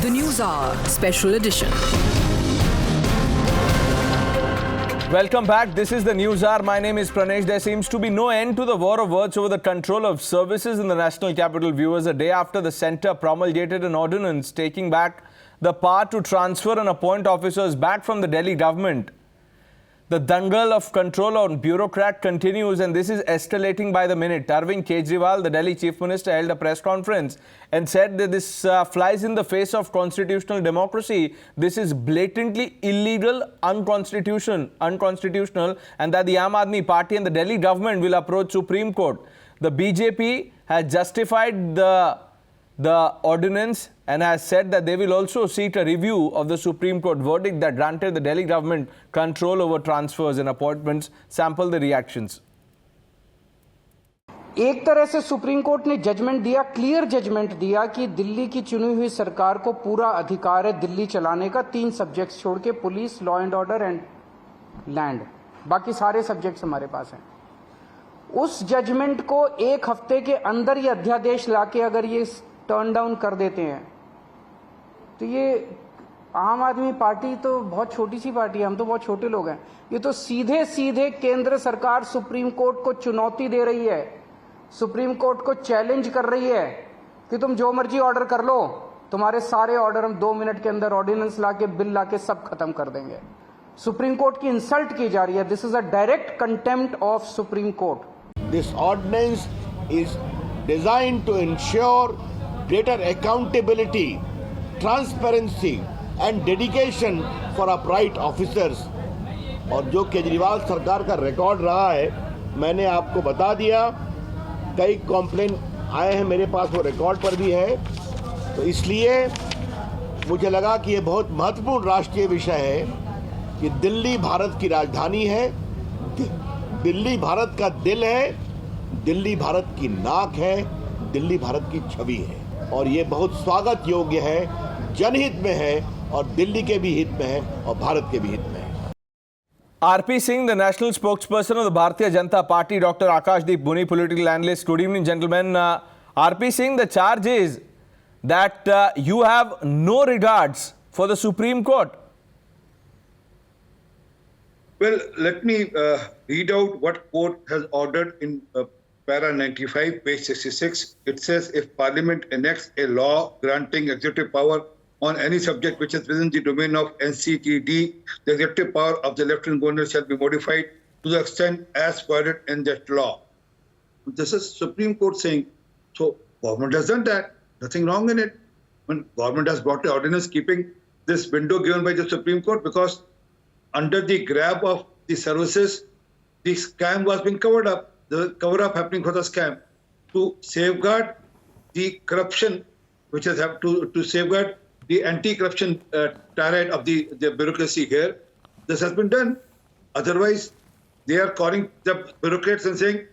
The News Hour Special Edition. Welcome back. This is the News Hour. My name is Pranesh. There seems to be no end to the war of words over the control of services in the national capital. Viewers, a day after the centre promulgated an ordinance taking back the power to transfer and appoint officers back from the Delhi government, the dangal of control on bureaucrat continues, and this is escalating by the minute. Arvind Kejriwal, the Delhi Chief Minister, held a press conference and said that this flies in the face of constitutional democracy. This is blatantly illegal, unconstitutional, and that the Aam Aadmi Party and the Delhi government will approach Supreme Court. The BJP has justified the ordinance and has said that they will also seek a review of the Supreme Court verdict that granted the Delhi government control over transfers and appointments. Sample the reactions. एक तरह से supreme court ने judgement दिया, clear judgement दिया कि दिल्ली की चुनी हुई सरकार को पूरा अधिकार है दिल्ली चलाने का, 3 सब्जेक्ट्स छोड़ के, police, law and order and land, बाकी सारे सब्जेक्ट्स हमारे पास हैं। उस जजमेंट को एक हफ्ते के अंदर ये अध्यादेश लाके अगर ये टर्न डाउन कर देते हैं तो ये आम आदमी पार्टी तो बहुत छोटी सी पार्टी है, हम तो बहुत छोटे लोग हैं। ये तो सीधे सीधे केंद्र सरकार सुप्रीम कोर्ट को चुनौती दे रही है, सुप्रीम कोर्ट को चैलेंज कर रही है कि तुम जो मर्जी ऑर्डर कर लो, तुम्हारे सारे ऑर्डर हम 2 मिनट के अंदर ऑर्डिनेंस लाके, बिल लाके सब खत्म कर देंगे। सुप्रीम कोर्ट की इंसल्ट की जा रही है। This is a direct contempt of Supreme Court. This ordinance is designed to ensure greater accountability, transparency and dedication for upright officers। और जो केजरीवाल सरकार का रिकॉर्ड रहा है, मैंने आपको बता दिया, कई कॉम्प्लेन आए हैं मेरे पास, वो रिकॉर्ड पर भी है। तो इसलिए मुझे लगा कि ये बहुत महत्वपूर्ण राष्ट्रीय विषय है कि दिल्ली भारत की राजधानी है, दिल्ली भारत का दिल है, दिल्ली भारत की नाक है, दिल्ली भारत की छवि है, और ये बहुत स्वागत योग्य है, जनहित में है और दिल्ली के भी हित में है और भारत के भी हित में है। RP Singh, the national spokesperson of the Bharatiya Janata Party, Dr. Akashdeep Muni, political analyst. Good evening, gentlemen. RP Singh, the charge is that you have no regards for the Supreme Court. Well, let me read out what court has ordered in Para 95, page 66. It says, if Parliament enacts a law granting executive power on any subject which is within the domain of NCTD, the executive power of the Lieutenant Governor shall be modified to the extent as provided in that law. This is Supreme Court saying, so government has done that, nothing wrong in it. When government has brought the ordinance keeping this window given by the Supreme Court, because under the grab of the services, the scam was being covered up. The cover-up happening for the scam, to safeguard the corruption, which has have to safeguard the anti-corruption tirade of the bureaucracy here. This has been done. Otherwise, they are calling the bureaucrats and saying,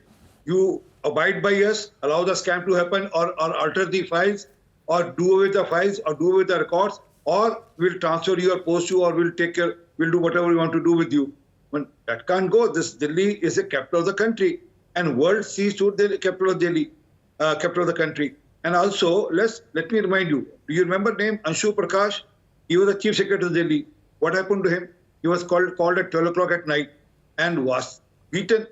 you abide by us, allow the scam to happen, or alter the files, or do away with the files, or do away with the records, or we'll transfer you or post you, or we'll do whatever we want to do with you. When that can't go. This Delhi is the capital of the country, and world sees to the capital of Delhi, capital of the country. And also, let me remind you, do you remember name Anshu Prakash? He was the chief secretary of Delhi. What happened to him? He was called at 12 o'clock at night and was beaten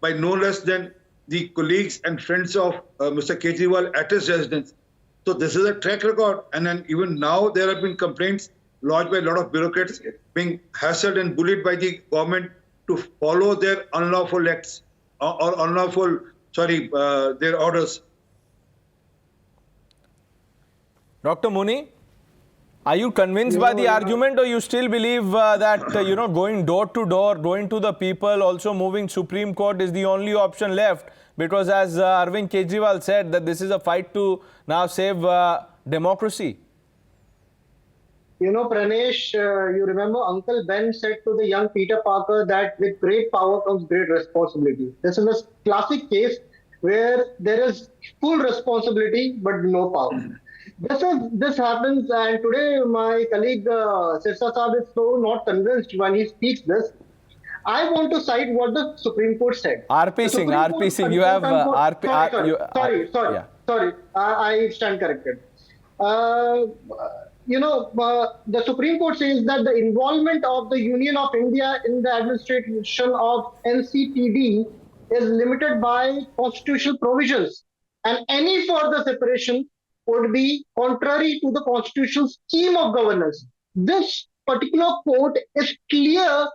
by no less than the colleagues and friends of Mr. Kejriwal at his residence. So this is a track record. And then even now there have been complaints lodged by a lot of bureaucrats being hassled and bullied by the government to follow their unlawful acts or unlawful, their orders. Dr. Muni, are you convinced by the argument, or you still believe that, going door to door, going to the people, also moving Supreme Court is the only option left? Because as Arvind Kejriwal said, that this is a fight to now save democracy. Pranesh, you remember Uncle Ben said to the young Peter Parker that with great power comes great responsibility. This is a classic case where there is full responsibility but no power. This happens, and today my colleague Sirsa Saab is so not convinced when he speaks this. I want to cite what the Supreme Court said. RP Singh, you have Sorry, I stand corrected. the Supreme Court says that the involvement of the Union of India in the administration of NCTD is limited by constitutional provisions, and any further separation would be contrary to the constitutional scheme of governance. This particular court is clear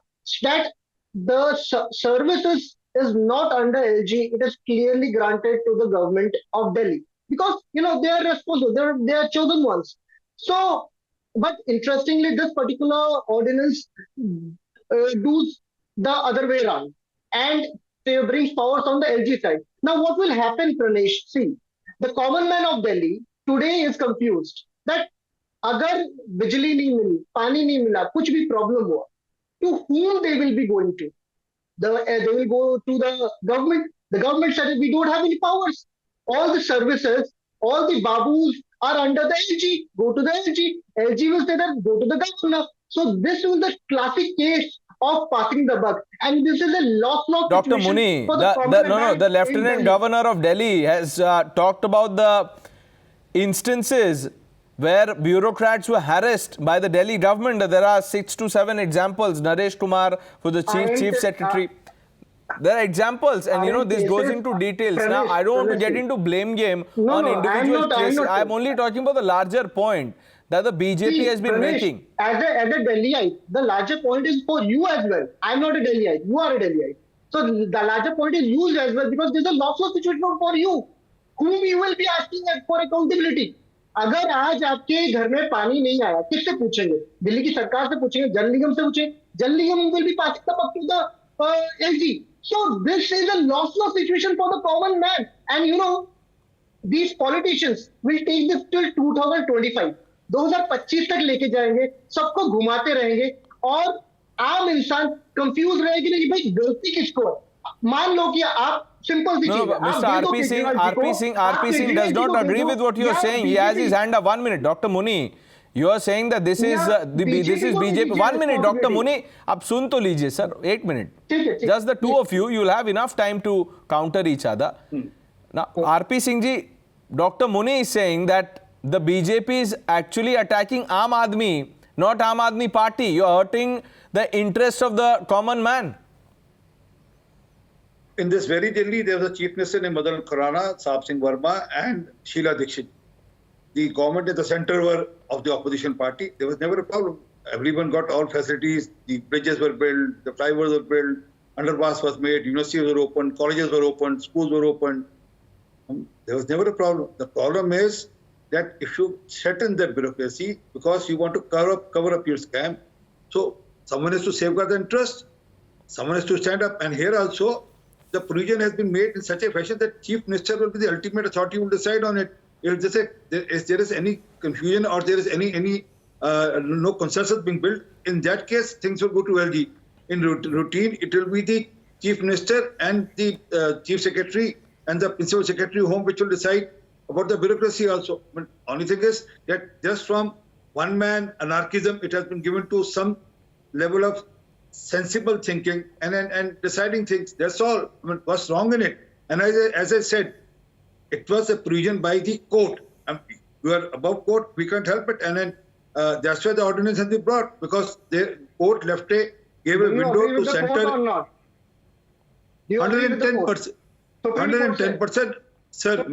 that the services is not under LG. It is clearly granted to the government of Delhi because they are responsible. They are chosen ones. So, but interestingly, this particular ordinance does the other way around and brings powers on the LG side. Now, what will happen, Pranesh? See, the common man of Delhi today is confused that agar bijli nahi mili, pani nahi mila, kuch bhi problem hua, to whom they will be going to? They will go to the government. The government said we don't have any powers. All the services, all the babus are under the LG. Go to the LG. LG will say that go to the governor. So this is the classic case of passing the buck, and this is a lost law Dr. situation. Muni, For the Lieutenant Governor of Delhi has talked about the instances where bureaucrats were harassed by the Delhi government. There are 6 to 7 examples. Naresh Kumar, who the chief secretary. There are examples, and this goes into details. Now, I don't want to get into blame game on individual cases. I'm only talking about the larger point that the BJP has been making. As a Delhiite, the larger point is for you as well. I'm not a Delhiite. You are a Delhiite. So the larger point is used as well because there's a lawful situation for you, whom you will be asking for accountability. अगर आज आपके घर में पानी नहीं आया, किससे पूछेंगे? दिल्ली की सरकार से पूछेंगे, जल निगम से पूछेंगे. जल निगम will be passing the buck to the LG. So this is a loss-loss situation for the common man. And these politicians will take this till 2025. 2025 तक लेके जाएंगे, सबको घुमाते रहेंगे और आम इंसान कंफ्यूज रहेगी नहीं भाई गलती किसको है. मान लो कि आप सिंपल सी चीज Mr. RP Singh does not agree with what you are saying. He has his hand up. 1 minute, Dr. Muni. You are saying that this is BJP. 1 minute, Dr. Muni. आप सुन तो लीजिए sir. 8 minutes. Just the two of you will have enough time to counter each other. Now, RP Singh ji, Dr. Muni is saying that the BJP is actually attacking Aam Aadmi, not Aam Aadmi Party. You are hurting the interests of the common man. In this very Delhi, there was a chief minister named Madan Khurana, Saab Singh Verma, and Sheila Dikshit. The government at the center were of the opposition party. There was never a problem. Everyone got all facilities. The bridges were built, the flyovers were built, underpass was made, universities were opened, colleges were opened, schools were opened. There was never a problem. The problem is that if you threaten the bureaucracy because you want to cover up your scam, so someone has to safeguard the interest, someone has to stand up, and here also the provision has been made in such a fashion that chief minister will be the ultimate authority who will decide on it. If there is any confusion or there is any no consensus being built, in that case things will go to LG. In routine, it will be the chief minister and the chief secretary and the principal secretary home which will decide about the bureaucracy also. But only thing is that just from one man anarchism, it has been given to some level of sensible thinking and deciding things. That's all. I mean, what's wrong in it? And as I said, it was a provision by the court. We are above court, we can't help it. And then that's why the ordinance has been brought, because the court gave a window to center 110%. 110%. Sir,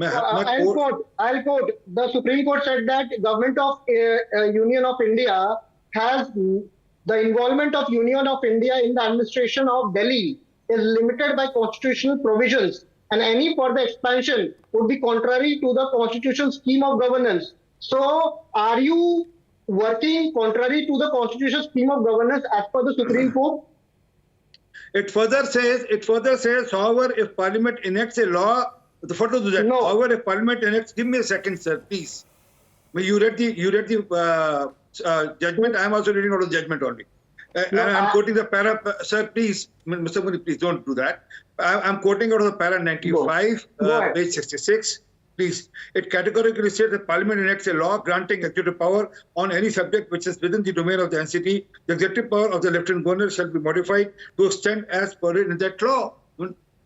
I'll quote. The Supreme Court said that government of Union of India has the involvement of Union of India in the administration of Delhi is limited by constitutional provisions, and any further expansion would be contrary to the constitutional scheme of governance. So, are you working contrary to the constitutional scheme of governance as per the Supreme Court? It further says, however, if Parliament enacts a law, the photo do that. No. However, if Parliament enacts, give me a second, sir, please. You read the judgment. I am also reading out of the judgment only. And I am quoting the para. Sir, please, Mr. Muni, please don't do that. I am quoting out of the para 95, page 66. Please. It categorically says that Parliament enacts a law granting executive power on any subject which is within the domain of the NCT. The executive power of the Lieutenant Governor shall be modified to extend as per in that law.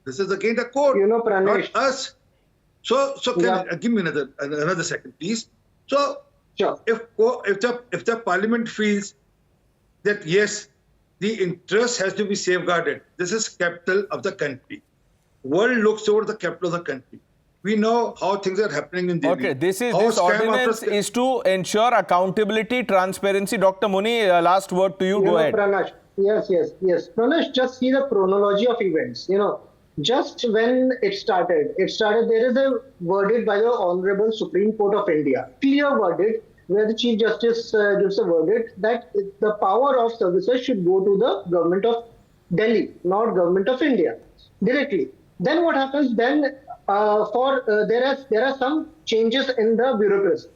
This is again the court, Pranesh, not us. So give me another second, please. So Sure. If the parliament feels that yes, the interest has to be safeguarded, this is capital of the country. World looks over the capital of the country. We know how things are happening in Delhi. Okay, this How ordinance is to ensure accountability, transparency. Dr. Muni, last word to you. Go ahead. Pranesh, yes. Pranesh, just see the chronology of events. Just when it started, there is a verdict by the Honorable Supreme Court of India, clear verdict, where the Chief Justice gives a verdict that the power of services should go to the government of Delhi, not government of India, directly. Then what happens? Then there are some changes in the bureaucracy.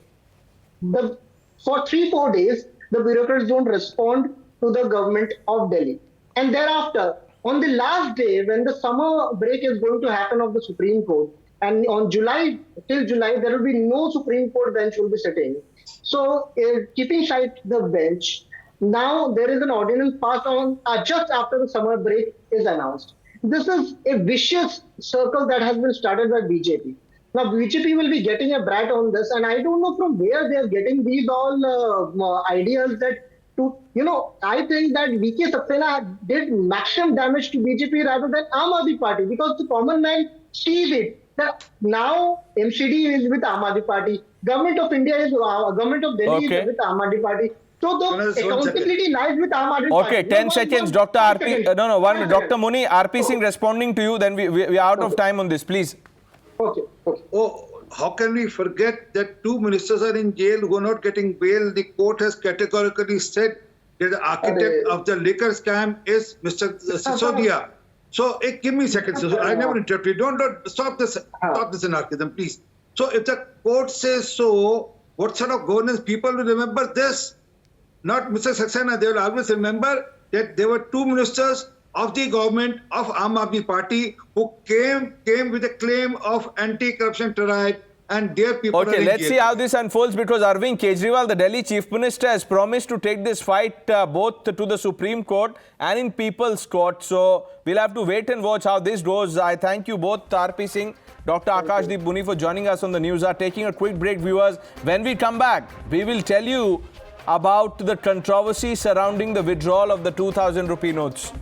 For 3-4 days, the bureaucrats don't respond to the government of Delhi. And thereafter, on the last day, when the summer break is going to happen of the Supreme Court, and on till July, there will be no Supreme Court bench will be sitting. So, keeping aside the bench, now there is an ordinance passed on just after the summer break is announced. This is a vicious circle that has been started by BJP. Now, BJP will be getting a brat on this, and I don't know from where they are getting these all ideas that I think that VK Saxena did maximum damage to BJP rather than Aam Aadmi Party, because the common man sees it that now MCD is with Aam Aadmi Party, government of India is government of Delhi is with Aam Aadmi Party. So the accountability lies with Aam Aadmi Party. Okay, 10 seconds, Dr. RP. No, 1 minute. Dr. Muni, RP Singh responding to you, then we are out of time on this, please. Okay. Oh, how can we forget that 2 ministers are in jail who are not getting bail? The court has categorically said that the architect of the liquor scam is Mr. Sisodia. So, give me a second. So, I never interrupted. Don't stop this anarchism, please. So, if the court says so, what sort of governance? People will remember this. Not Mr. Saxena. They will always remember that there were 2 ministers of the government of Aam Aadmi Party who came with a claim of anti-corruption triad, and their people are in let's jail. see how this unfolds, because Arvind Kejriwal, the Delhi Chief Minister, has promised to take this fight both to the Supreme Court and in People's Court. So we'll have to wait and watch how this goes. I thank you both, RP Singh, Dr. Akashdeep Buni, for joining us on the News Hour. Taking a quick break, viewers. When we come back, we will tell you about the controversy surrounding the withdrawal of the 2,000 rupee notes.